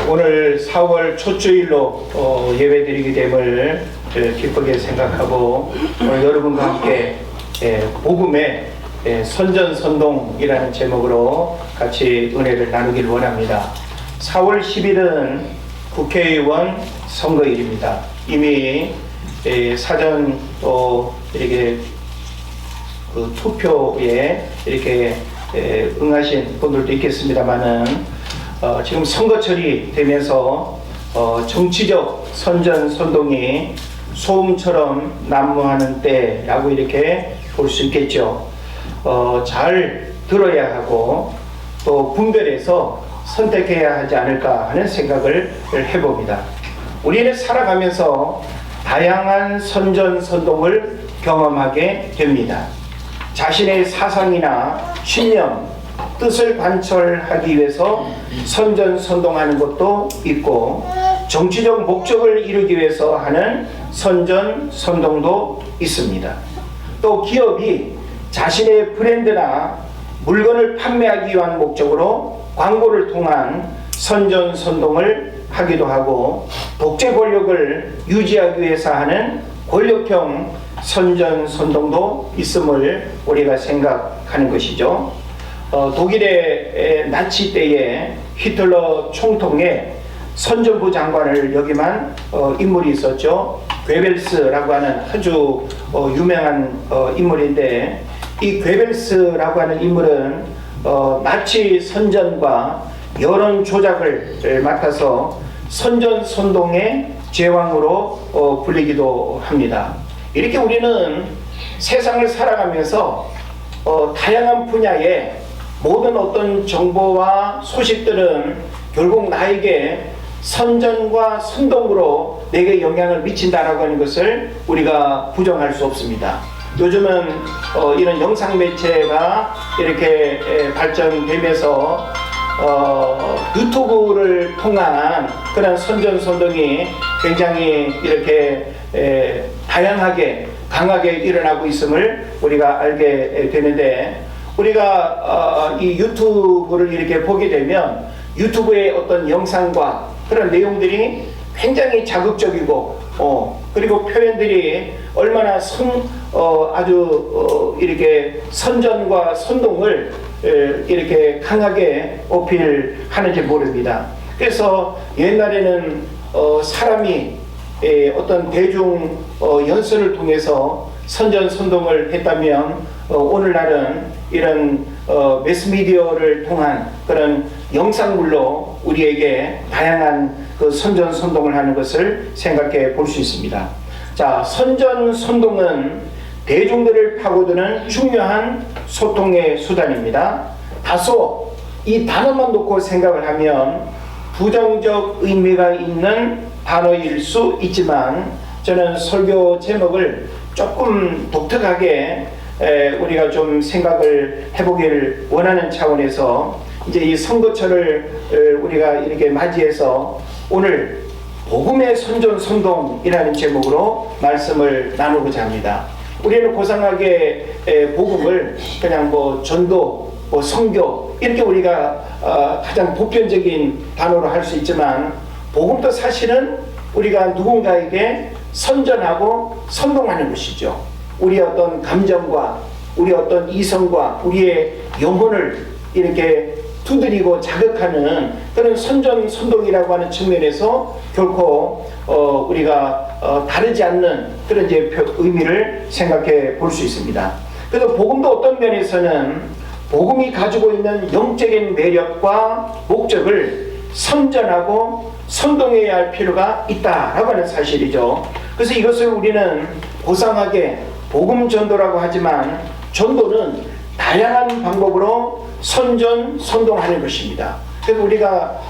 오늘 4월 초주일로 예배드리게 됨을 기쁘게 생각하고 오늘 여러분과 함께 복음의 선전선동이라는 제목으로 같이 은혜를 나누길 원합니다. 4월 10일은 국회의원 선거일입니다. 이미 사전 이렇게 투표에 이렇게 응하신 분들도 있겠습니다만은 지금 선거철이 되면서 정치적 선전선동이 소음처럼 난무하는 때라고 이렇게 볼 수 있겠죠. 잘 들어야 하고 또 분별해서 선택해야 하지 않을까 하는 생각을 해봅니다. 우리는 살아가면서 다양한 선전선동을 경험하게 됩니다. 자신의 사상이나 신념, 뜻을 관철하기 위해서 선전선동하는 것도 있고 정치적 목적을 이루기 위해서 하는 선전선동도 있습니다. 또 기업이 자신의 브랜드나 물건을 판매하기 위한 목적으로 광고를 통한 선전선동을 하기도 하고 독재 권력을 유지하기 위해서 하는 권력형 선전선동도 있음을 우리가 생각하는 것이죠. 독일의 나치 때에 히틀러 총통의 선전부 장관을 역임한 인물이 있었죠. 괴벨스라고 하는 아주 유명한 인물인데 이 괴벨스라고 하는 인물은 나치 선전과 여론 조작을 맡아서 선전선동의 제왕으로 불리기도 합니다. 이렇게 우리는 세상을 살아가면서 다양한 분야에 모든 어떤 정보와 소식들은 결국 나에게 선전과 선동으로 내게 영향을 미친다라고 하는 것을 우리가 부정할 수 없습니다. 요즘은 이런 영상 매체가 이렇게 발전되면서 유튜브를 통한 그런 선전선동이 굉장히 이렇게 다양하게 강하게 일어나고 있음을 우리가 알게 되는데 우리가 이 유튜브를 이렇게 보게 되면 유튜브의 어떤 영상과 그런 내용들이 굉장히 자극적이고 그리고 표현들이 얼마나 아주 이렇게 선전과 선동을 이렇게 강하게 어필하는지 모릅니다. 그래서 옛날에는 사람이 어떤 대중 연설을 통해서 선전선동을 했다면 오늘날은 이런 매스미디어를 통한 그런 영상물로 우리에게 다양한 그 선전선동을 하는 것을 생각해 볼 수 있습니다. 자, 선전선동은 대중들을 파고드는 중요한 소통의 수단입니다. 다소 이 단어만 놓고 생각을 하면 부정적 의미가 있는 단어일 수 있지만 저는 설교 제목을 조금 독특하게 우리가 좀 생각을 해보기를 원하는 차원에서 이제 이 선거철을 우리가 이렇게 맞이해서 오늘 복음의 선전선동이라는 제목으로 말씀을 나누고자 합니다. 우리는 고상하게 복음을 그냥 전도, 선교 이렇게 우리가 가장 보편적인 단어로 할 수 있지만 복음도 사실은 우리가 누군가에게 선전하고 선동하는 것이죠. 우리의 어떤 감정과 우리의 어떤 이성과 우리의 영혼을 이렇게 두드리고 자극하는 그런 선전선동이라고 하는 측면에서 결코 우리가 다르지 않는 그런 이제 의미를 생각해 볼 수 있습니다. 그래서 복음도 어떤 면에서는 복음이 가지고 있는 영적인 매력과 목적을 선전하고 선동해야 할 필요가 있다라고 하는 사실이죠. 그래서 이것을 우리는 고상하게 복음 전도라고 하지만 전도는 다양한 방법으로 선전선동하는 것입니다. 그래서 우리가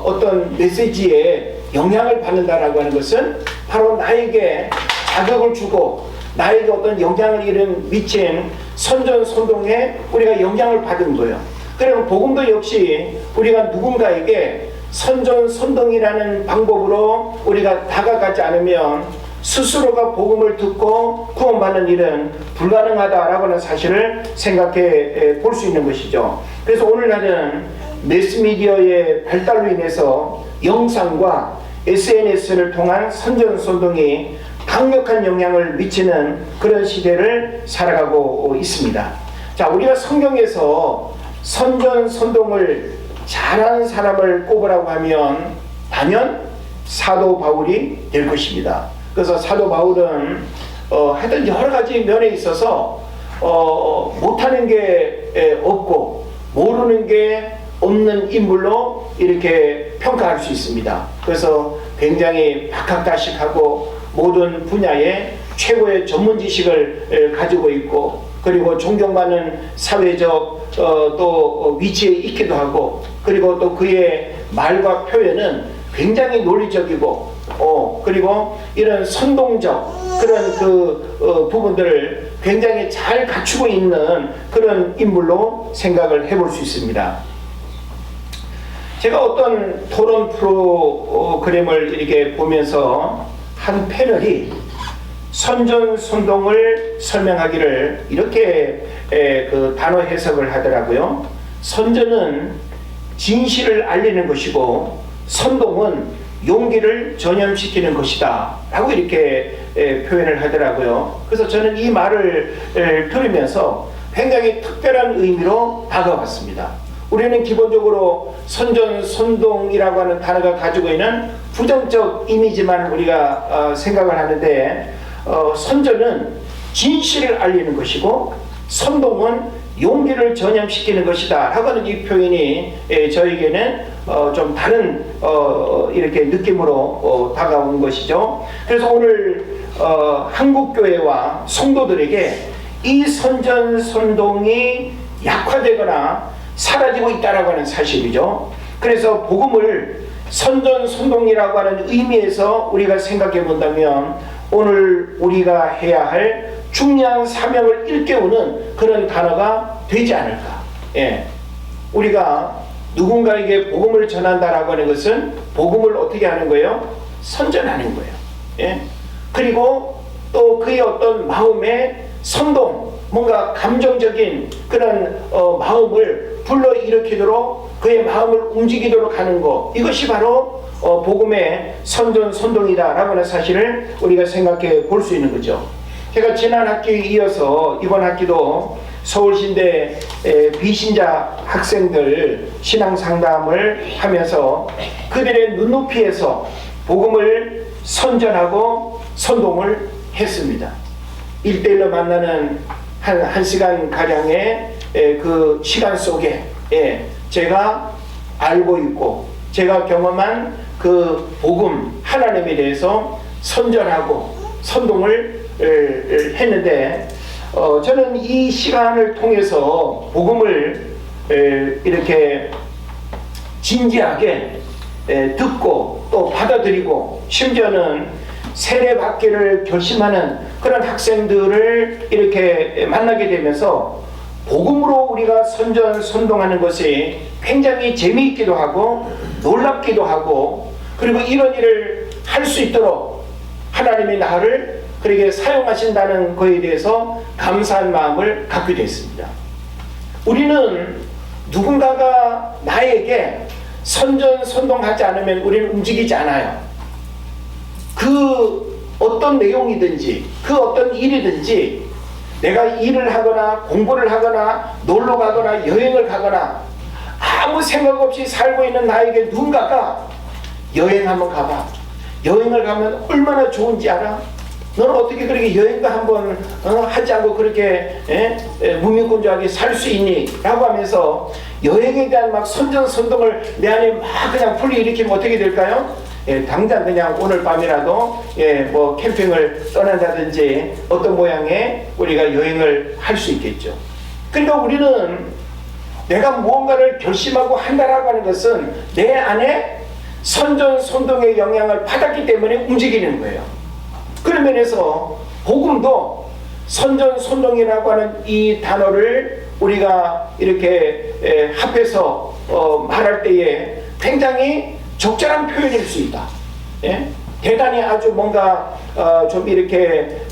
어떤 메시지에 영향을 받는다라고 하는 것은 바로 나에게 자극을 주고 나에게 어떤 영향을 미친 선전선동에 우리가 영향을 받은 거예요. 그리고 복음도 역시 우리가 누군가에게 선전선동이라는 방법으로 우리가 다가가지 않으면 스스로가 복음을 듣고 구원받는 일은 불가능하다라고 하는 사실을 생각해 볼 수 있는 것이죠. 그래서 오늘날은 매스미디어의 발달로 인해서 영상과 SNS를 통한 선전선동이 강력한 영향을 미치는 그런 시대를 살아가고 있습니다. 자, 우리가 성경에서 선전선동을 잘하는 사람을 꼽으라고 하면 단연 사도 바울이 될 것입니다. 그래서 사도 바울은 하여튼 여러 가지 면에 있어서 못하는 게 없고 모르는 게 없는 인물로 이렇게 평가할 수 있습니다. 그래서 굉장히 박학다식하고 모든 분야에 최고의 전문 지식을 가지고 있고, 그리고 존경받는 사회적 또 위치에 있기도 하고, 그리고 또 그의 말과 표현은 굉장히 논리적이고, 그리고 이런 선동적 그런 부분들을 굉장히 잘 갖추고 있는 그런 인물로 생각을 해볼 수 있습니다. 제가 어떤 토론 프로그램을 이렇게 보면서 한 패널이 선전선동을 설명하기를 이렇게 그 단어 해석을 하더라고요. 선전은 진실을 알리는 것이고 선동은 용기를 전염시키는 것이다 라고 이렇게 표현을 하더라고요. 그래서 저는 이 말을 들으면서 굉장히 특별한 의미로 다가왔습니다. 우리는 기본적으로 선전선동이라고 하는 단어가 가지고 있는 부정적 이미지만 우리가 생각을 하는데, 선전은 진실을 알리는 것이고 선동은 용기를 전염시키는 것이다 라고 하는 이 표현이 저에게는 좀 다른 이렇게 느낌으로 다가온 것이죠. 그래서 오늘 한국교회와 성도들에게 이 선전선동이 약화되거나 사라지고 있다라고 하는 사실이죠. 그래서 복음을 선전선동이라고 하는 의미에서 우리가 생각해 본다면 오늘 우리가 해야 할 중요한 사명을 일깨우는 그런 단어가 되지 않을까. 우리가 누군가에게 복음을 전한다라고 하는 것은 복음을 어떻게 하는 거예요? 선전하는 거예요. 그리고 또 그의 어떤 마음의 선동, 뭔가 감정적인 그런 마음을 불러일으키도록 그의 마음을 움직이도록 하는 것, 이것이 바로 복음의 선전선동이다라고 하는 사실을 우리가 생각해 볼 수 있는 거죠. 제가 지난 학기에 이어서 이번 학기도 서울신대 비신자 학생들 신앙상담을 하면서 그들의 눈높이에서 복음을 선전하고 선동을 했습니다. 1대1로 만나는 한 시간 가량의 그 시간 속에 제가 알고 있고 제가 경험한 그 복음 하나님에 대해서 선전하고 선동을 했는데, 저는 이 시간을 통해서 복음을 이렇게 진지하게 듣고 또 받아들이고 심지어는 세례받기를 결심하는 그런 학생들을 이렇게 만나게 되면서 복음으로 우리가 선전선동하는 것이 굉장히 재미있기도 하고 놀랍기도 하고, 그리고 이런 일을 할 수 있도록 하나님이 나를 그렇게 사용하신다는 것에 대해서 감사한 마음을 갖게 됐습니다. 우리는 누군가가 나에게 선전선동하지 않으면 우리는 움직이지 않아요. 그 어떤 내용이든지 그 어떤 일이든지 내가 일을 하거나 공부를 하거나 놀러 가거나 여행을 가거나 아무 생각 없이 살고 있는 나에게 누군가가 여행 한번 가봐, 여행을 가면 얼마나 좋은지 알아? 너는 어떻게 그렇게 여행도 한번 하지 않고 그렇게 무미건조하게 살 수 있니? 라고 하면서 여행에 대한 막 선전선동을 내 안에 막 그냥 불러일으키면 어떻게 될까요? 당장 그냥 오늘 밤이라도 뭐 캠핑을 떠난다든지 어떤 모양의 우리가 여행을 할 수 있겠죠. 그러니까 우리는 내가 무언가를 결심하고 한다라고 하는 것은 내 안에 선전선동의 영향을 받았기 때문에 움직이는 거예요. 그런 면에서 복음도 선전선동이라고 하는 이 단어를 우리가 이렇게 합해서 말할 때에 굉장히 적절한 표현일 수 있다. 대단히 아주 뭔가 좀 이렇게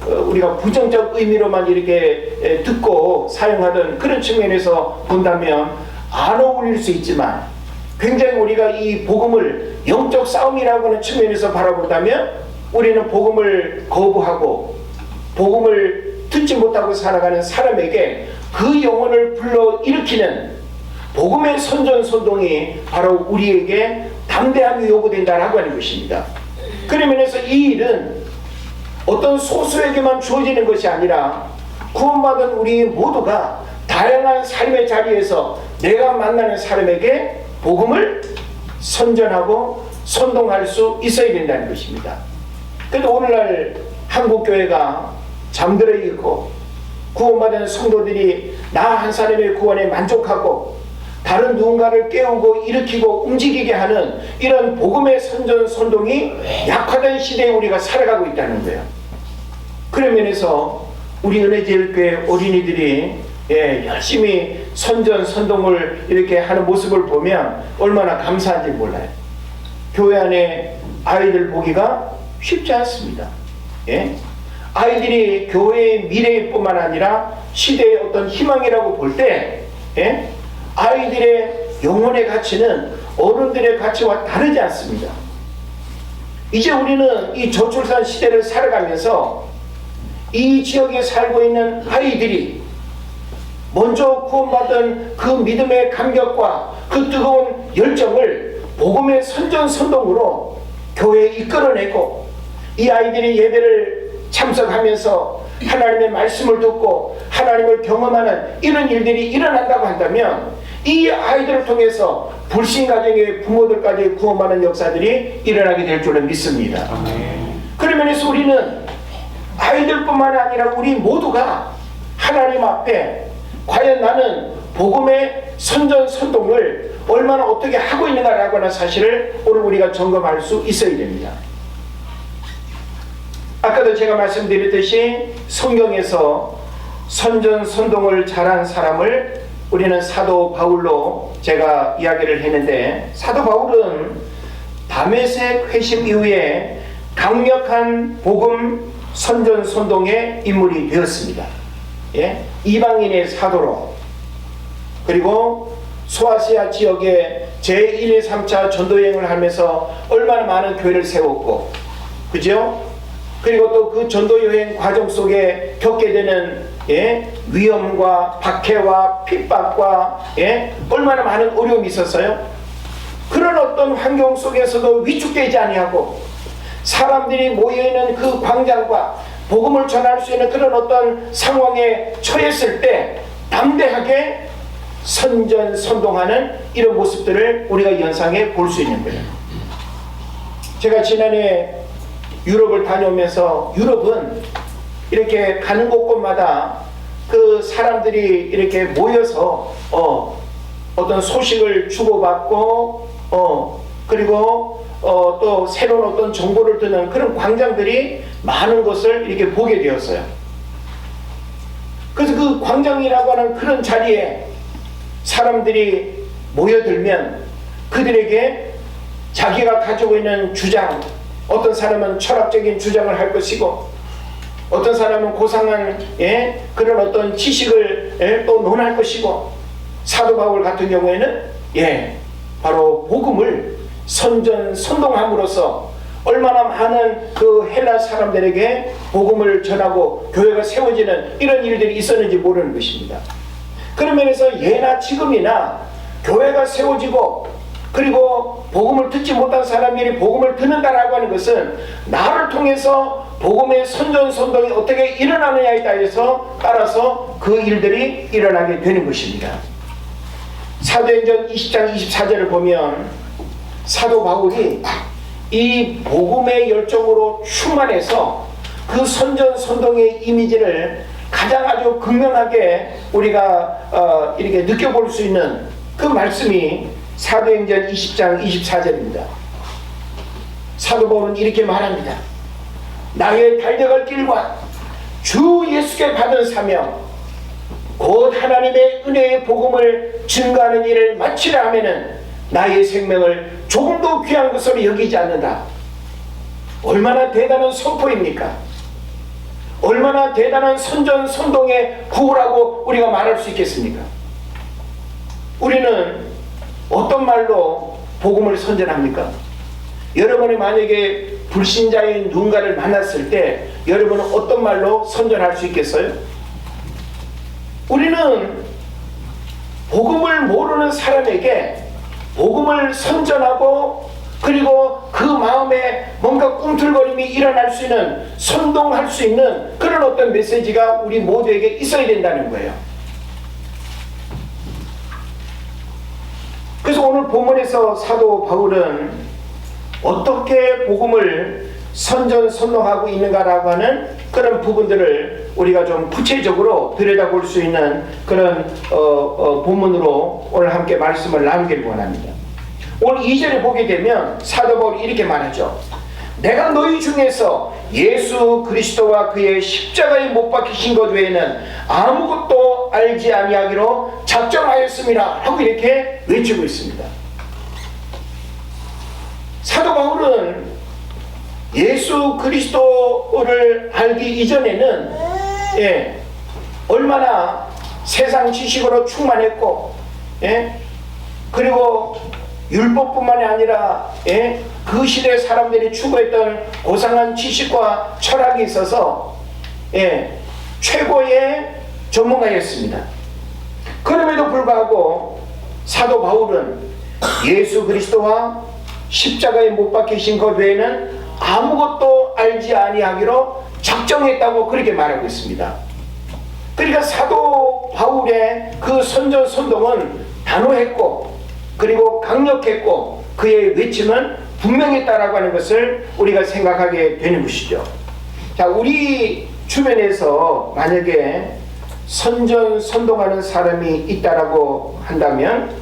우리가 부정적 의미로만 이렇게 듣고 사용하던 그런 측면에서 본다면 안 어울릴 수 있지만 굉장히 우리가 이 복음을 영적 싸움이라고 하는 측면에서 바라본다면 우리는 복음을 거부하고 복음을 듣지 못하고 살아가는 사람에게 그 영혼을 불러일으키는 복음의 선전선동이 바로 우리에게 담대함이 요구된다라고 하는 것입니다. 그런 면에서 이 일은 어떤 소수에게만 주어지는 것이 아니라 구원받은 우리 모두가 다양한 삶의 자리에서 내가 만나는 사람에게 복음을 선전하고 선동할 수 있어야 된다는 것입니다. 그래도 오늘날 한국교회가 잠들어 있고 구원받은 성도들이 나 한 사람의 구원에 만족하고 다른 누군가를 깨우고 일으키고 움직이게 하는 이런 복음의 선전선동이 약화된 시대에 우리가 살아가고 있다는 거예요. 그런 면에서 우리 은혜제일교회 어린이들이 열심히 선전선동을 이렇게 하는 모습을 보면 얼마나 감사한지 몰라요. 교회 안에 아이들 보기가 쉽지 않습니다. 아이들이 교회의 미래뿐만 아니라 시대의 어떤 희망이라고 볼 때 아이들의 영혼의 가치는 어른들의 가치와 다르지 않습니다. 이제 우리는 이 저출산 시대를 살아가면서 이 지역에 살고 있는 아이들이 먼저 구원받은 그 믿음의 감격과 그 뜨거운 열정을 복음의 선전선동으로 교회에 이끌어내고 이 아이들이 예배를 참석하면서 하나님의 말씀을 듣고 하나님을 경험하는 이런 일들이 일어난다고 한다면 이 아이들을 통해서 불신가정의 부모들까지 구원받는 역사들이 일어나게 될 줄은 믿습니다. 그런 면에서 우리는 아이들뿐만 아니라 우리 모두가 하나님 앞에 과연 나는 복음의 선전선동을 얼마나 어떻게 하고 있는가라고 하는 사실을 오늘 우리가 점검할 수 있어야 됩니다. 아까도 제가 말씀드렸듯이 성경에서 선전선동을 잘한 사람을 우리는 사도 바울로 제가 이야기를 했는데, 사도 바울은 다메섹 회심 이후에 강력한 복음 선전선동의 인물이 되었습니다. 이방인의 사도로, 그리고 소아시아 지역에 제1, 3차 전도여행을 하면서 얼마나 많은 교회를 세웠고, 그죠? 그리고 또 그 전도여행 과정 속에 겪게 되는 위험과 박해와 핍박과 얼마나 많은 어려움이 있었어요. 그런 어떤 환경 속에서도 위축되지 아니하고 사람들이 모여있는 그 광장과 복음을 전할 수 있는 그런 어떤 상황에 처했을 때 담대하게 선전선동하는 이런 모습들을 우리가 연상해 볼 수 있는 거예요. 제가 지난해 유럽을 다녀오면서, 유럽은 이렇게 가는 곳곳마다 그 사람들이 이렇게 모여서 어떤 소식을 주고받고 그리고 또 새로운 어떤 정보를 듣는 그런 광장들이 많은 것을 이렇게 보게 되었어요. 그래서 그 광장이라고 하는 그런 자리에 사람들이 모여들면 그들에게 자기가 가지고 있는 주장, 어떤 사람은 철학적인 주장을 할 것이고 어떤 사람은 고상한 그런 어떤 지식을 또 논할 것이고, 사도 바울 같은 경우에는 바로 복음을 선전선동함으로써 얼마나 많은 그 헬라 사람들에게 복음을 전하고 교회가 세워지는 이런 일들이 있었는지 모르는 것입니다. 그런 면에서 예나 지금이나 교회가 세워지고 그리고 복음을 듣지 못한 사람들이 복음을 듣는다라고 하는 것은 나를 통해서 복음의 선전선동이 어떻게 일어나느냐에 따라서 그 일들이 일어나게 되는 것입니다. 사도행전 20장 24절을 보면 사도 바울이 이 복음의 열정으로 충만해서 그 선전선동의 이미지를 가장 아주 극명하게 우리가 이렇게 느껴볼 수 있는 그 말씀이 사도행전 20장 24절입니다. 사도 바울은 이렇게 말합니다. 나의 달려갈 길과 주 예수께 받은 사명, 곧 하나님의 은혜의 복음을 증거하는 일을 마치려 하면은 나의 생명을 조금도 귀한 것으로 여기지 않는다. 얼마나 대단한 선포입니까? 얼마나 대단한 선전선동의 구호라고 우리가 말할 수 있겠습니까? 우리는 어떤 말로 복음을 선전합니까? 여러분이 만약에 불신자인 누군가를 만났을 때 여러분은 어떤 말로 선전할 수 있겠어요? 우리는 복음을 모르는 사람에게 복음을 선전하고, 그리고 그 마음에 뭔가 꿈틀거림이 일어날 수 있는, 선동할 수 있는 그런 어떤 메시지가 우리 모두에게 있어야 된다는 거예요. 그래서 오늘 본문에서 사도 바울은 어떻게 복음을 선전하고 있는가라고 하는 그런 부분들을 우리가 좀 구체적으로 들여다볼 수 있는 그런 본문으로 오늘 함께 말씀을 나누기를 원합니다. 오늘 2절에 보게 되면 사도 바울이 이렇게 말하죠. 내가 너희 중에서 예수 그리스도와 그의 십자가에 못 박히신 것 외에는 아무것도 알지 아니하기로 작정하였습니다 하고 이렇게 외치고 있습니다. 사도 바울은 예수 그리스도를 알기 이전에는 얼마나 세상 지식으로 충만했고, 그리고 율법뿐만이 아니라 그 시대 사람들이 추구했던 고상한 지식과 철학이 있어서 최고의 전문가였습니다. 그럼에도 불구하고 사도 바울은 예수 그리스도와 십자가에 못 박히신 것 외에는 아무것도 알지 아니하기로 작정했다고 그렇게 말하고 있습니다. 그러니까 사도 바울의 그 선전선동은 단호했고, 그리고 강력했고, 그의 외침은 분명했다라고 하는 것을 우리가 생각하게 되는 것이죠. 자, 우리 주변에서 만약에 선전선동하는 사람이 있다라고 한다면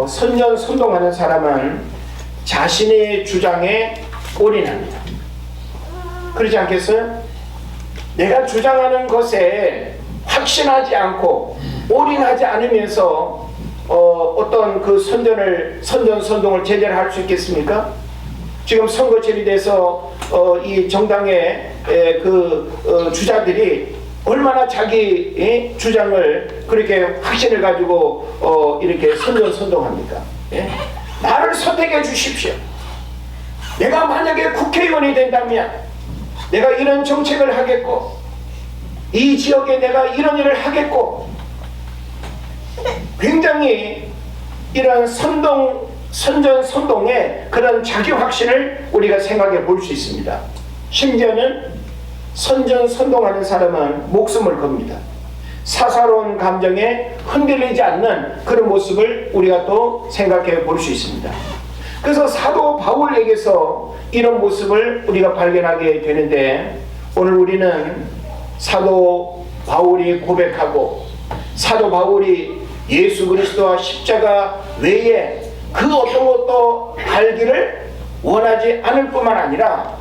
선전선동하는 사람은 자신의 주장에 올인합니다. 그렇지 않겠어요? 내가 주장하는 것에 확신하지 않고 올인하지 않으면서 어떤 그 선전선동을 제대로 할 수 있겠습니까? 지금 선거철이 돼서 이 정당의 주자들이 얼마나 자기 주장을 그렇게 확신을 가지고 이렇게 선전선동합니까? 나를 선택해 주십시오. 내가 만약에 국회의원이 된다면 내가 이런 정책을 하겠고, 이 지역에 내가 이런 일을 하겠고, 굉장히 이런 선전선동의 그런 자기 확신을 우리가 생각해 볼 수 있습니다. 심지어는 선전선동하는 사람은 목숨을 겁니다. 사사로운 감정에 흔들리지 않는 그런 모습을 우리가 또 생각해 볼 수 있습니다. 그래서 사도 바울에게서 이런 모습을 우리가 발견하게 되는데, 오늘 우리는 사도 바울이 고백하고 사도 바울이 예수 그리스도와 십자가 외에 그 어떤 것도 알기를 원하지 않을 뿐만 아니라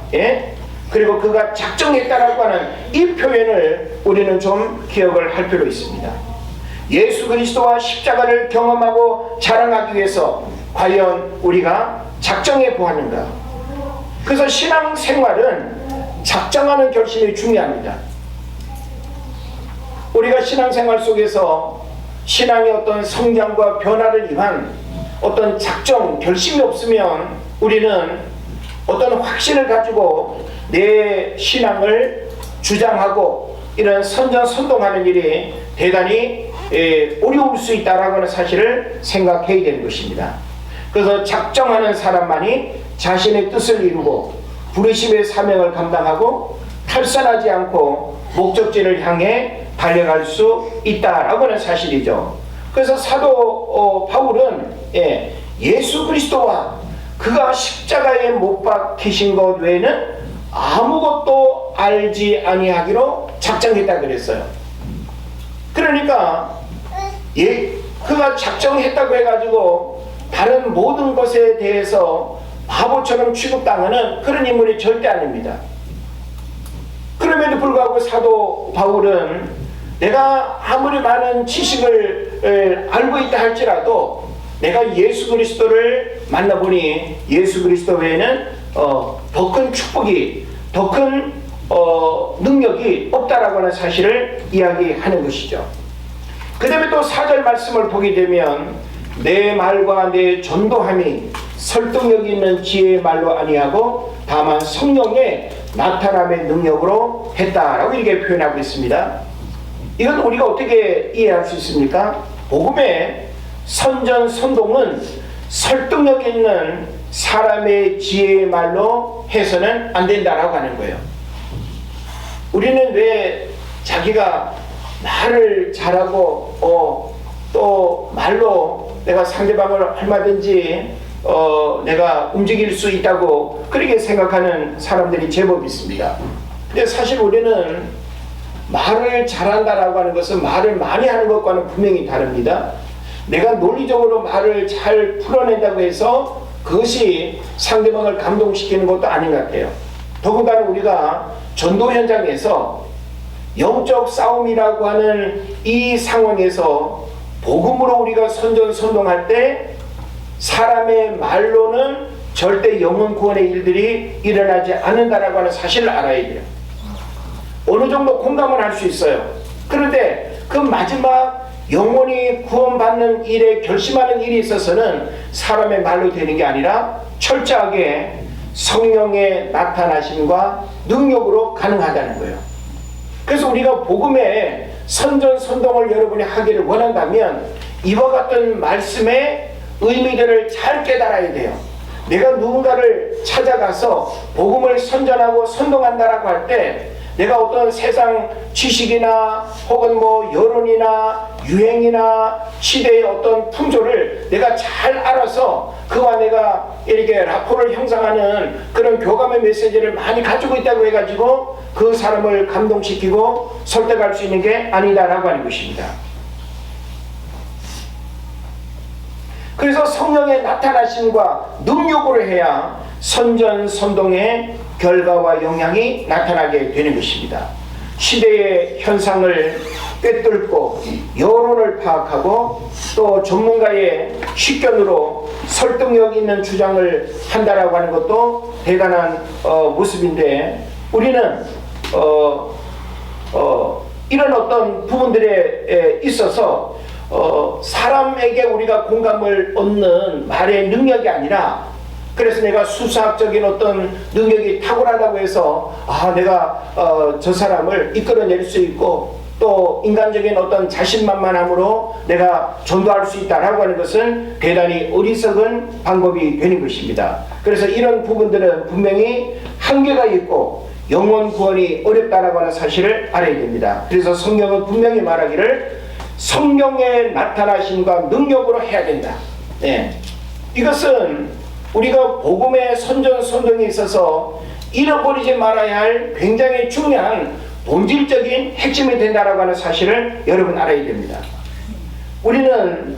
그리고 그가 작정했다라고 하는 이 표현을 우리는 좀 기억을 할 필요 있습니다. 예수 그리스도와 십자가를 경험하고 자랑하기 위해서 과연 우리가 작정해 보았는가? 그래서 신앙생활은 작정하는 결심이 중요합니다. 우리가 신앙생활 속에서 신앙의 어떤 성장과 변화를 위한 어떤 작정, 결심이 없으면 우리는 어떤 확신을 가지고 내 신앙을 주장하고 이런 선전선동하는 일이 대단히 어려울 수 있다라고 하는 사실을 생각해야 되는 것입니다. 그래서 작정하는 사람만이 자신의 뜻을 이루고 부르심의 사명을 감당하고 탈선하지 않고 목적지를 향해 달려갈 수 있다라고 하는 사실이죠. 그래서 사도 바울은 예수 그리스도와 그가 십자가에 못 박히신 것 외에는 아무것도 알지 아니하기로 작정했다 그랬어요. 그러니까 그가 작정했다고 해가지고 다른 모든 것에 대해서 바보처럼 취급당하는 그런 인물이 절대 아닙니다. 그럼에도 불구하고 사도 바울은 내가 아무리 많은 지식을 알고 있다 할지라도 내가 예수 그리스도를 만나보니 예수 그리스도 외에는 더 큰 축복이, 더 큰 능력이 없다라고 하는 사실을 이야기하는 것이죠. 그 다음에 또 4절 말씀을 보게 되면 내 말과 내 전도함이 설득력 있는 지혜의 말로 아니하고 다만 성령의 나타남의 능력으로 했다라고 이렇게 표현하고 있습니다. 이건 우리가 어떻게 이해할 수 있습니까? 복음의 선전선동은 설득력 있는 사람의 지혜의 말로 해서는 안 된다라고 하는 거예요. 우리는 왜 자기가 말을 잘하고 또 말로 내가 상대방을 얼마든지 내가 움직일 수 있다고 그렇게 생각하는 사람들이 제법 있습니다. 근데 사실 우리는 말을 잘한다라고 하는 것은 말을 많이 하는 것과는 분명히 다릅니다. 내가 논리적으로 말을 잘 풀어낸다고 해서 그것이 상대방을 감동시키는 것도 아닌 것 같아요. 더군다나 우리가 전도 현장에서 영적 싸움이라고 하는 이 상황에서 복음으로 우리가 선전선동할 때 사람의 말로는 절대 영혼 구원의 일들이 일어나지 않는다라고 하는 사실을 알아야 돼요. 어느 정도 공감을 할 수 있어요. 그런데 그 마지막 영혼이 구원받는 일에 결심하는 일이 있어서는 사람의 말로 되는 게 아니라 철저하게 성령의 나타나심과 능력으로 가능하다는 거예요. 그래서 우리가 복음의 선전선동을 여러분이 하기를 원한다면 이와 같은 말씀의 의미들을 잘 깨달아야 돼요. 내가 누군가를 찾아가서 복음을 선전하고 선동한다라고 할 때 내가 어떤 세상 지식이나 혹은 여론이나 유행이나 시대의 어떤 풍조를 내가 잘 알아서 그와 내가 이렇게 라포를 형성하는 그런 교감의 메시지를 많이 가지고 있다고 해가지고 그 사람을 감동시키고 설득할 수 있는 게 아니다라고 하는 것입니다. 그래서 성령의 나타나심과 능력으로 해야 선전선동의 결과와 영향이 나타나게 되는 것입니다. 시대의 현상을 꿰뚫고 여론을 파악하고 또 전문가의 식견으로 설득력 있는 주장을 한다라고 하는 것도 대단한 모습인데 우리는 이런 어떤 부분들에 있어서 사람에게 우리가 공감을 얻는 말의 능력이 아니라 그래서 내가 수사학적인 어떤 능력이 탁월하다고 해서 내가 저 사람을 이끌어낼 수 있고 또 인간적인 어떤 자신만만함으로 내가 전도할 수 있다라고 하는 것은 대단히 어리석은 방법이 되는 것입니다. 그래서 이런 부분들은 분명히 한계가 있고 영혼 구원이 어렵다라고 하는 사실을 알아야 됩니다. 그래서 성경은 분명히 말하기를 성령의 나타나심과 능력으로 해야 된다. 이것은 우리가 복음의 선전선동에 있어서 잃어버리지 말아야 할 굉장히 중요한 본질적인 핵심이 된다라고 하는 사실을 여러분 알아야 됩니다. 우리는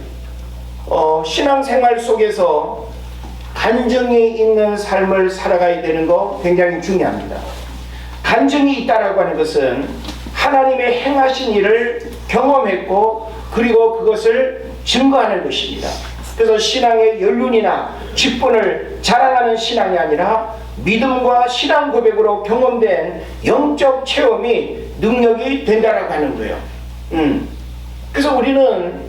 신앙생활 속에서 간증이 있는 삶을 살아가야 되는 거 굉장히 중요합니다. 간증이 있다라고 하는 것은 하나님의 행하신 일을 경험했고 그리고 그것을 증거하는 것입니다. 그래서 신앙의 연륜이나 직분을 자랑하는 신앙이 아니라 믿음과 신앙 고백으로 경험된 영적 체험이 능력이 된다라고 하는 거예요. 그래서 우리는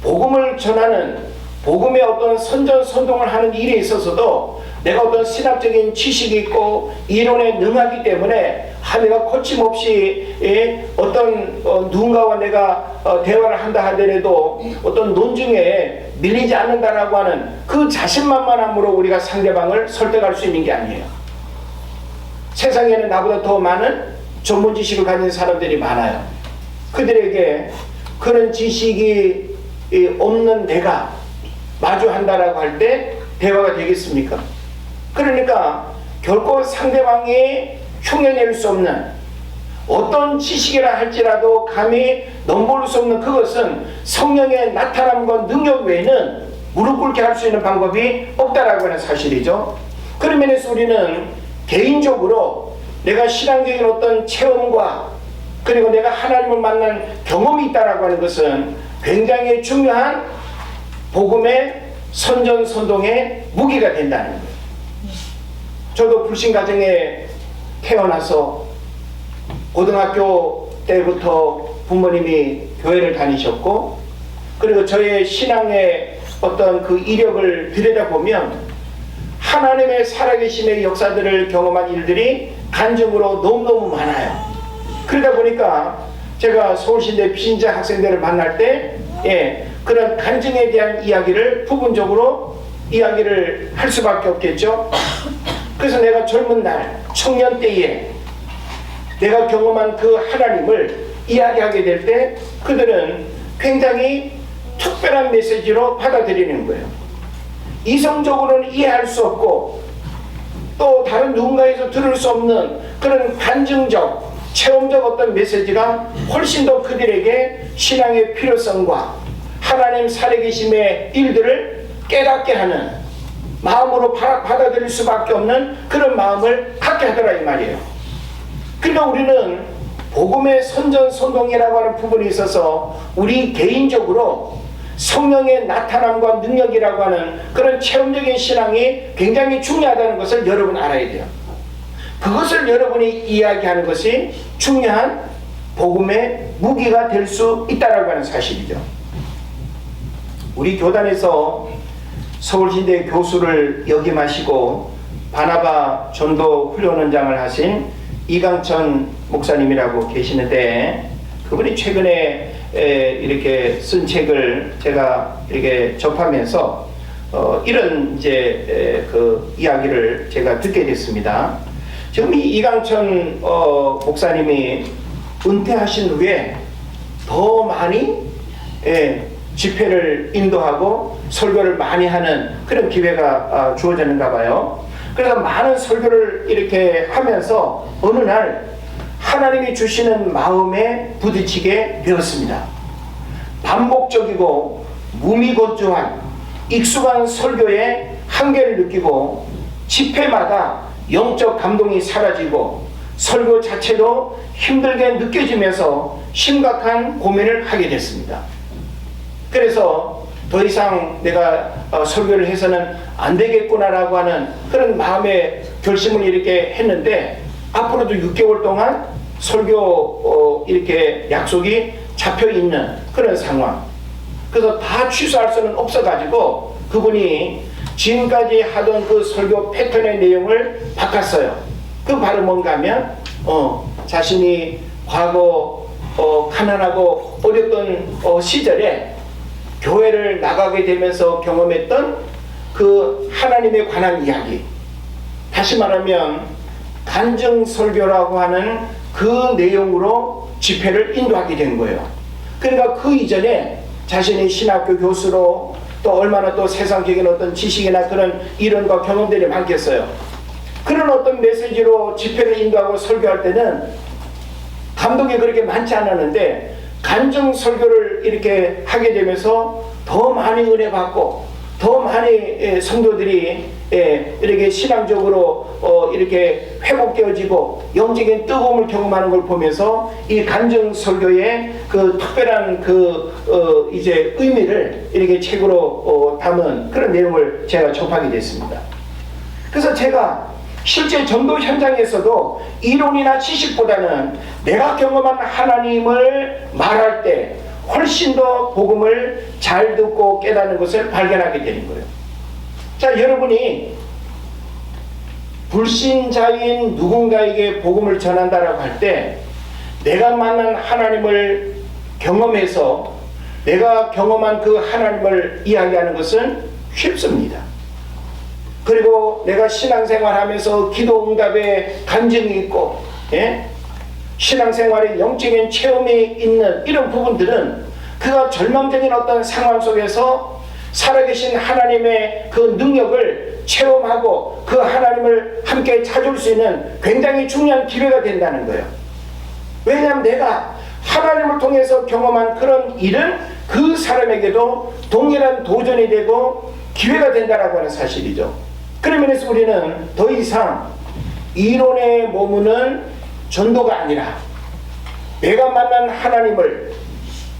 복음을 전하는 복음의 어떤 선전선동을 하는 일에 있어서도 내가 어떤 신학적인 지식이 있고 이론에 능하기 때문에 내가 거침없이 어떤 누군가와 내가 대화를 한다 하더라도 어떤 논증에 밀리지 않는다라고 하는 그 자신만만함으로 우리가 상대방을 설득할 수 있는 게 아니에요. 세상에는 나보다 더 많은 전문 지식을 가진 사람들이 많아요. 그들에게 그런 지식이 없는 내가 마주한다라고 할 때 대화가 되겠습니까? 그러니까 결코 상대방이 흉내낼 수 없는 어떤 지식이라 할지라도 감히 넘볼 수 없는 그것은 성령의 나타남과 능력 외에는 무릎 꿇게 할 수 있는 방법이 없다라고 하는 사실이죠. 그런 면에서 우리는 개인적으로 내가 신앙적인 어떤 체험과 그리고 내가 하나님을 만난 경험이 있다라고 하는 것은 굉장히 중요한 복음의 선전선동의 무기가 된다는 거예요. 저도 불신 가정에 태어나서 고등학교 때부터 부모님이 교회를 다니셨고 그리고 저의 신앙의 어떤 그 이력을 들여다보면 하나님의 살아계심의 역사들을 경험한 일들이 간증으로 너무너무 많아요. 그러다 보니까 제가 서울신대 피신자 학생들을 만날 때 그런 간증에 대한 이야기를 부분적으로 이야기를 할 수밖에 없겠죠. 그래서 내가 젊은 날 청년 때에 내가 경험한 그 하나님을 이야기하게 될 때 그들은 굉장히 특별한 메시지로 받아들이는 거예요. 이성적으로는 이해할 수 없고 또 다른 누군가에서 들을 수 없는 그런 간증적 체험적 어떤 메시지가 훨씬 더 그들에게 신앙의 필요성과 하나님 살아계심의 일들을 깨닫게 하는 마음으로 받아들일 수밖에 없는 그런 마음을 갖게 하더라 이 말이에요. 그러니까 우리는 복음의 선전선동이라고 하는 부분이 있어서 우리 개인적으로 성령의 나타남과 능력이라고 하는 그런 체험적인 신앙이 굉장히 중요하다는 것을 여러분 알아야 돼요. 그것을 여러분이 이야기하는 것이 중요한 복음의 무기가 될 수 있다라고 하는 사실이죠. 우리 교단에서 서울신대 교수를 역임하시고 바나바 전도 훈련원장을 하신 이강천 목사님이라고 계시는데 그분이 최근에 이렇게 쓴 책을 제가 이렇게 접하면서 이런 이제 그 이야기를 제가 듣게 됐습니다. 지금 이 이강천 목사님이 은퇴하신 후에 더 많이 집회를 인도하고 설교를 많이 하는 그런 기회가 주어졌는가 봐요. 그래서 많은 설교를 이렇게 하면서 어느 날 하나님이 주시는 마음에 부딪히게 되었습니다. 반복적이고 무미건조한 익숙한 설교의 한계를 느끼고 집회마다 영적 감동이 사라지고 설교 자체도 힘들게 느껴지면서 심각한 고민을 하게 됐습니다. 그래서 더 이상 내가 설교를 해서는 안 되겠구나라고 하는 그런 마음의 결심을 이렇게 했는데 앞으로도 6개월 동안 설교 이렇게 약속이 잡혀 있는 그런 상황. 그래서 다 취소할 수는 없어가지고 그분이 지금까지 하던 그 설교 패턴의 내용을 바꿨어요. 그 바로 뭔가 하면 자신이 과거 가난하고 어렸던 시절에 교회를 나가게 되면서 경험했던 그 하나님에 관한 이야기, 다시 말하면 간증 설교라고 하는 그 내용으로 집회를 인도하게 된 거예요. 그러니까 그 이전에 자신이 신학교 교수로 또 얼마나 또 세상적인 어떤 지식이나 그런 이론과 경험들이 많겠어요. 그런 어떤 메시지로 집회를 인도하고 설교할 때는 감동이 그렇게 많지 않았는데 간증 설교를 이렇게 하게 되면서 더 많이 은혜 받고 더 많이 성도들이 이렇게 신앙적으로 이렇게 회복되어지고 영적인 뜨거움을 경험하는 걸 보면서 이 간증 설교의 그 특별한 그 이제 의미를 이렇게 책으로 담은 그런 내용을 제가 접하게 됐습니다. 그래서 제가 실제 전도 현장에서도 이론이나 지식보다는 내가 경험한 하나님을 말할 때 훨씬 더 복음을 잘 듣고 깨닫는 것을 발견하게 되는 거예요. 자, 여러분이 불신자인 누군가에게 복음을 전한다라고 할 때 내가 만난 하나님을 경험해서 내가 경험한 그 하나님을 이야기하는 것은 쉽습니다. 그리고 내가 신앙생활하면서 기도 응답에 간증이 있고 신앙생활에 영적인 체험이 있는 이런 부분들은 그가 절망적인 어떤 상황 속에서 살아계신 하나님의 그 능력을 체험하고 그 하나님을 함께 찾을 수 있는 굉장히 중요한 기회가 된다는 거예요. 왜냐하면 내가 하나님을 통해서 경험한 그런 일은 그 사람에게도 동일한 도전이 되고 기회가 된다라고 하는 사실이죠. 그러면서 우리는 더 이상 이론에 머무는 전도가 아니라 내가 만난 하나님을,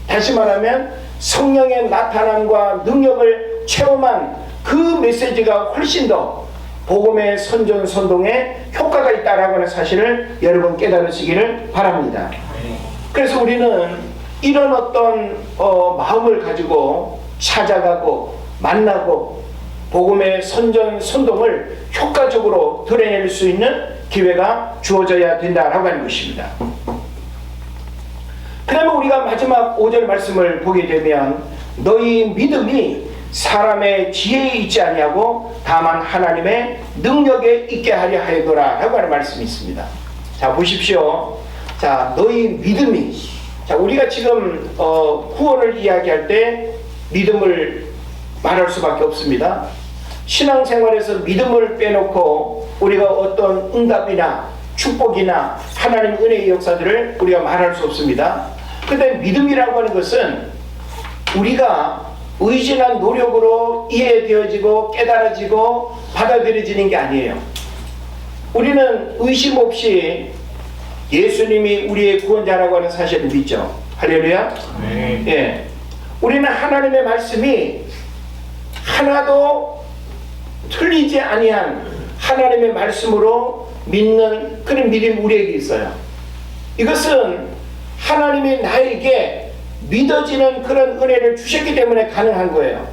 다시 말하면 성령의 나타남과 능력을 체험한 그 메시지가 훨씬 더 복음의 선전선동에 효과가 있다라고 하는 사실을 여러분 깨달으시기를 바랍니다. 그래서 우리는 이런 어떤 마음을 가지고 찾아가고 만나고 복음의 선전 선동을 효과적으로 드러낼 수 있는 기회가 주어져야 된다라고 하는 것입니다. 그 다음에 우리가 마지막 5절 말씀을 보게 되면 너희 믿음이 사람의 지혜에 있지 아니하고 다만 하나님의 능력에 있게 하려 하였노라 라고 하는 말씀이 있습니다. 자, 보십시오. 자, 너희 믿음이, 자, 우리가 지금 구원을 이야기할 때 믿음을 말할 수밖에 없습니다. 신앙생활에서 믿음을 빼놓고 우리가 어떤 응답이나 축복이나 하나님 은혜의 역사들을 우리가 말할 수 없습니다. 그런데 믿음이라고 하는 것은 우리가 의지나 노력으로 이해되어지고 깨달아지고 받아들여지는 게 아니에요. 우리는 의심 없이 예수님이 우리의 구원자라고 하는 사실을 믿죠. 할렐루야. 네. 예. 우리는 하나님의 말씀이 하나도 틀리지 아니한 하나님의 말씀으로 믿는 그런 믿음이 우리에게 있어요. 이것은 하나님이 나에게 믿어지는 그런 은혜를 주셨기 때문에 가능한 거예요.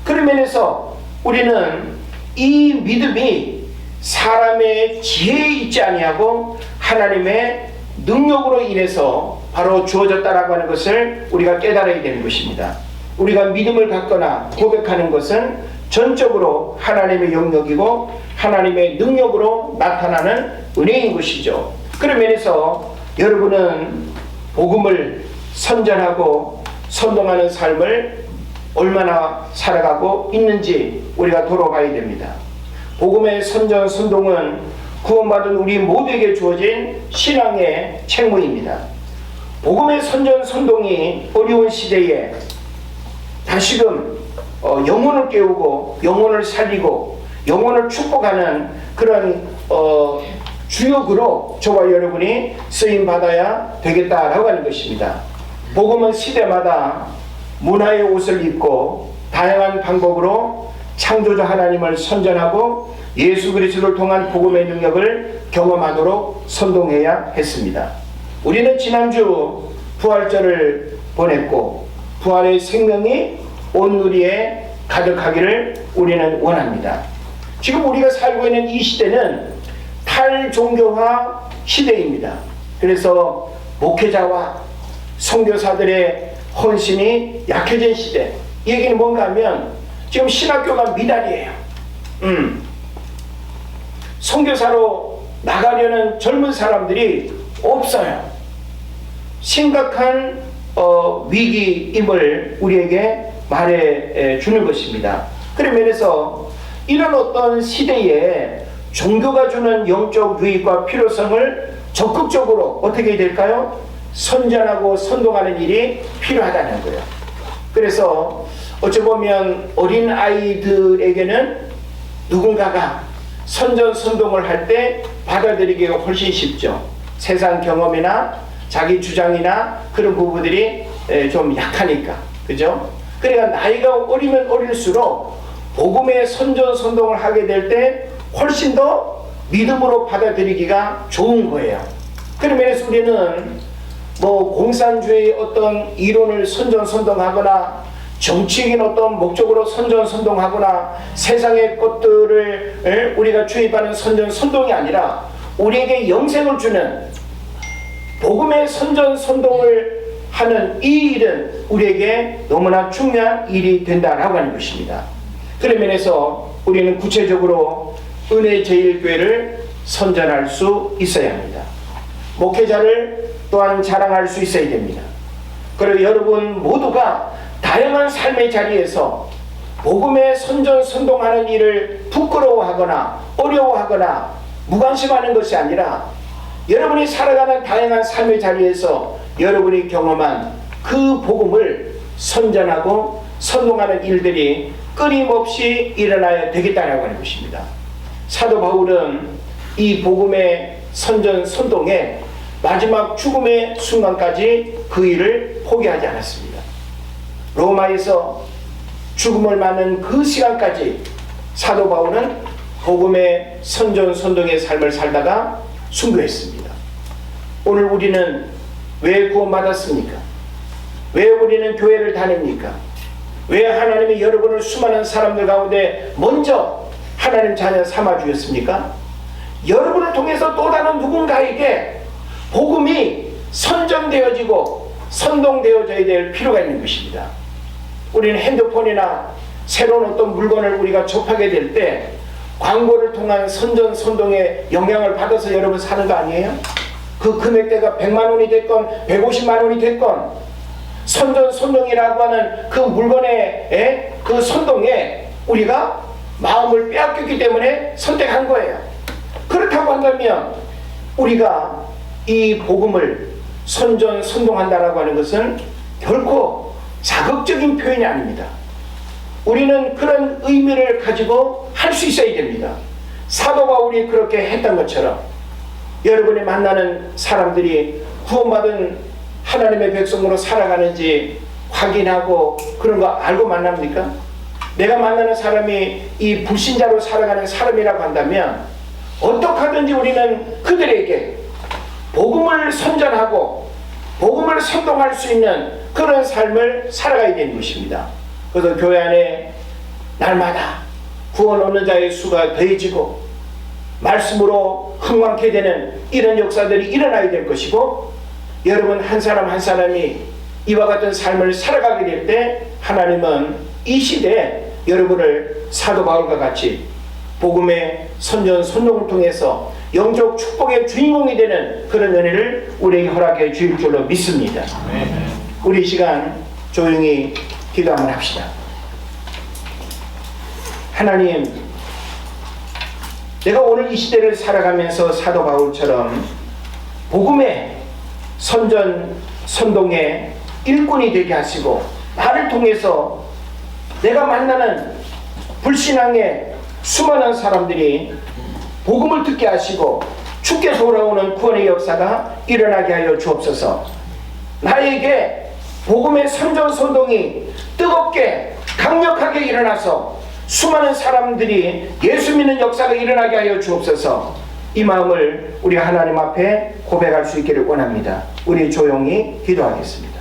그런 면에서 우리는 이 믿음이 사람의 지혜에 있지 아니하고 하나님의 능력으로 인해서 바로 주어졌다라고 하는 것을 우리가 깨달아야 되는 것입니다. 우리가 믿음을 갖거나 고백하는 것은 전적으로 하나님의 영역이고 하나님의 능력으로 나타나는 은혜인 것이죠. 그런 면에서 여러분은 복음을 선전하고 선동하는 삶을 얼마나 살아가고 있는지 우리가 돌아봐야 됩니다. 복음의 선전 선동은 구원받은 우리 모두에게 주어진 신앙의 책무입니다. 복음의 선전 선동이 어려운 시대에 다시금 영혼을 깨우고 영혼을 살리고 영혼을 축복하는 그런 주역으로 저와 여러분이 쓰임받아야 되겠다라고 하는 것입니다. 복음은 시대마다 문화의 옷을 입고 다양한 방법으로 창조주 하나님을 선전하고 예수 그리스도를 통한 복음의 능력을 경험하도록 선동해야 했습니다. 우리는 지난주 부활절을 보냈고 부활의 생명이 온 누리에 가득하기를 우리는 원합니다. 지금 우리가 살고 있는 이 시대는 탈종교화 시대입니다. 그래서 목회자와 선교사들의 헌신이 약해진 시대. 이 얘기는 뭔가 하면 지금 신학교가 미달이에요. 선교사로 나가려는 젊은 사람들이 없어요. 심각한 위기임을 우리에게 말해 주는 것입니다. 그런 면에서 이런 어떤 시대에 종교가 주는 영적 유익과 필요성을 적극적으로 어떻게 될까요? 선전하고 선동하는 일이 필요하다는 거예요. 그래서 어찌 보면 어린 아이들에게는 누군가가 선전 선동을 할 때 받아들이기가 훨씬 쉽죠. 세상 경험이나 자기 주장이나 그런 부분들이 좀 약하니까, 그죠? 그러니까 나이가 어리면 어릴수록 복음의 선전 선동을 하게 될 때 훨씬 더 믿음으로 받아들이기가 좋은 거예요. 그런 면에서 우리는 공산주의 어떤 이론을 선전 선동하거나 정치적인 어떤 목적으로 선전 선동하거나 세상의 것들을 우리가 주입하는 선전 선동이 아니라 우리에게 영생을 주는 복음의 선전 선동을 하는 이 일은 우리에게 너무나 중요한 일이 된다라고 하는 것입니다. 그런 면에서 우리는 구체적으로 은혜제일교회를 선전할 수 있어야 합니다. 목회자를 또한 자랑할 수 있어야 됩니다. 그리고 여러분 모두가 다양한 삶의 자리에서 복음의 선전 선동하는 일을 부끄러워하거나 어려워하거나 무관심하는 것이 아니라 여러분이 살아가는 다양한 삶의 자리에서 여러분이 경험한 그 복음을 선전하고 선동하는 일들이 끊임없이 일어나야 되겠다라고 하는 것입니다. 사도 바울은 이 복음의 선전 선동에 마지막 죽음의 순간까지 그 일을 포기하지 않았습니다. 로마에서 죽음을 맞는 그 시간까지 사도 바울은 복음의 선전 선동의 삶을 살다가 순교했습니다. 오늘 우리는 왜 구원받았습니까? 왜 우리는 교회를 다닙니까? 왜 하나님이 여러분을 수많은 사람들 가운데 먼저 하나님 자녀 삼아 주셨습니까? 여러분을 통해서 또 다른 누군가에게 복음이 선전되어지고 선동되어져야 될 필요가 있는 것입니다. 우리는 핸드폰이나 새로운 어떤 물건을 우리가 접하게 될 때 광고를 통한 선전 선동의 영향을 받아서 여러분 사는 거 아니에요? 그 금액대가 100만 원이 됐건 150만 원이 됐건 선전 선동이라고 하는 그 물건의 그 선동에 우리가 마음을 빼앗겼기 때문에 선택한 거예요. 그렇다고 한다면 우리가 이 복음을 선전 선동한다라고 하는 것은 결코 자극적인 표현이 아닙니다. 우리는 그런 의미를 가지고 할 수 있어야 됩니다. 사도 바울이 그렇게 했던 것처럼 여러분이 만나는 사람들이 구원받은 하나님의 백성으로 살아가는지 확인하고 그런 거 알고 만납니까? 내가 만나는 사람이 이 불신자로 살아가는 사람이라고 한다면 어떻게 하든지 우리는 그들에게 복음을 선전하고 복음을 선동할 수 있는 그런 삶을 살아가야 되는 것입니다. 그래서 교회 안에 날마다 구원 얻는 자의 수가 더해지고 말씀으로 흥왕케 되는 이런 역사들이 일어나야 될 것이고, 여러분 한 사람 한 사람이 이와 같은 삶을 살아가게 될 때 하나님은 이 시대에 여러분을 사도 바울과 같이 복음의 선전 선동을 통해서 영적 축복의 주인공이 되는 그런 은혜를 우리에게 허락해 주실 줄로 믿습니다. 우리 이 시간 조용히 기도 한번 합시다. 하나님, 내가 오늘 이 시대를 살아가면서 사도 바울처럼 복음의 선전 선동의 일꾼이 되게 하시고 나를 통해서 내가 만나는 불신앙의 수많은 사람들이 복음을 듣게 하시고 주께서 돌아오는 구원의 역사가 일어나게 하여 주옵소서. 나에게 복음의 선전 선동이 뜨겁게 강력하게 일어나서 수많은 사람들이 예수 믿는 역사가 일어나게 하여 주옵소서. 이 마음을 우리 하나님 앞에 고백할 수 있기를 원합니다. 우리 조용히 기도하겠습니다.